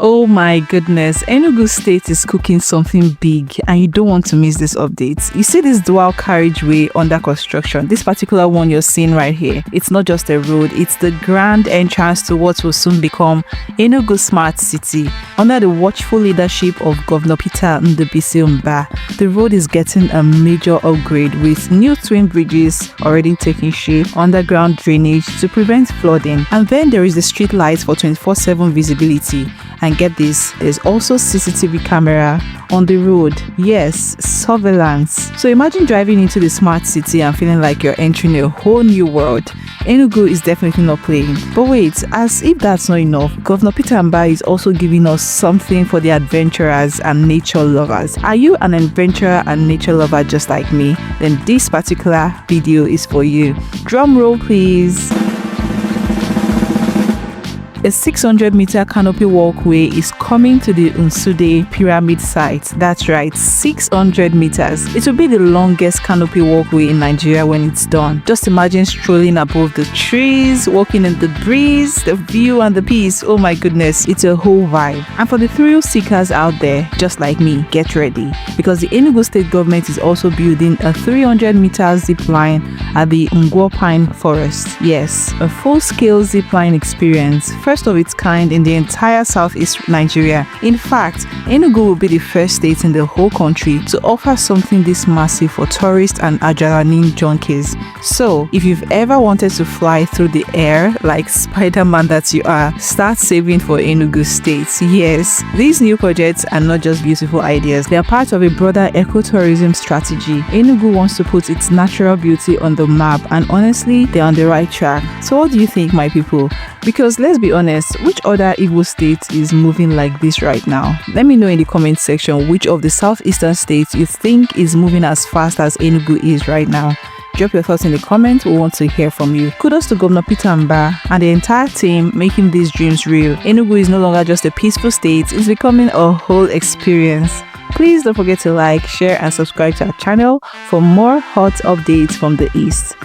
Oh my goodness, Enugu State is cooking something big and you don't want to miss this update. You see this dual carriageway under construction, this particular one you're seeing right here. It's not just a road, it's the grand entrance to what will soon become Enugu Smart City. Under the watchful leadership of Governor Peter Mbah, the road is getting a major upgrade with new twin bridges already taking shape, underground drainage to prevent flooding, and then there is the street lights for 24/7 visibility. And get this, there's also CCTV camera on the road. Yes, surveillance. So imagine driving into the smart city and feeling like you're entering a whole new world. Enugu is definitely not playing. But wait, as if that's not enough, Governor Peter Mbah is also giving us something for the adventurers and nature lovers. Are you an adventurer and nature lover just like me? Then this particular video is for you. Drum roll please. A 600-meter canopy walkway is coming to the Nsude pyramid site. That's right, 600 meters. It will be the longest canopy walkway in Nigeria when it's done. Just imagine strolling above the trees, walking in the breeze, the view and the peace. Oh my goodness, it's a whole vibe. And for the thrill seekers out there, just like me, get ready. Because the Enugu state government is also building a 300-meter zipline at the Ngwo pine forest. Yes, a full-scale zipline experience. First of its kind in the entire southeast Nigeria. In fact, Enugu will be the first state in the whole country to offer something this massive for tourists and adrenaline junkies. So, if you've ever wanted to fly through the air like Spider-Man that you are, start saving for Enugu State. Yes, these new projects are not just beautiful ideas, they are part of a broader ecotourism strategy. Enugu wants to put its natural beauty on the map, and honestly, they're on the right track. So what do you think, my people? Because let's be honest, which other Igbo state is moving like this right now? Let me know in the comment section which of the southeastern states you think is moving as fast as Enugu is right now. Drop your thoughts in the comments, we want to hear from you. Kudos to Governor Peter Mbah and the entire team making these dreams real. Enugu is no longer just a peaceful state, it's becoming a whole experience. Please don't forget to like, share and subscribe to our channel for more hot updates from the East.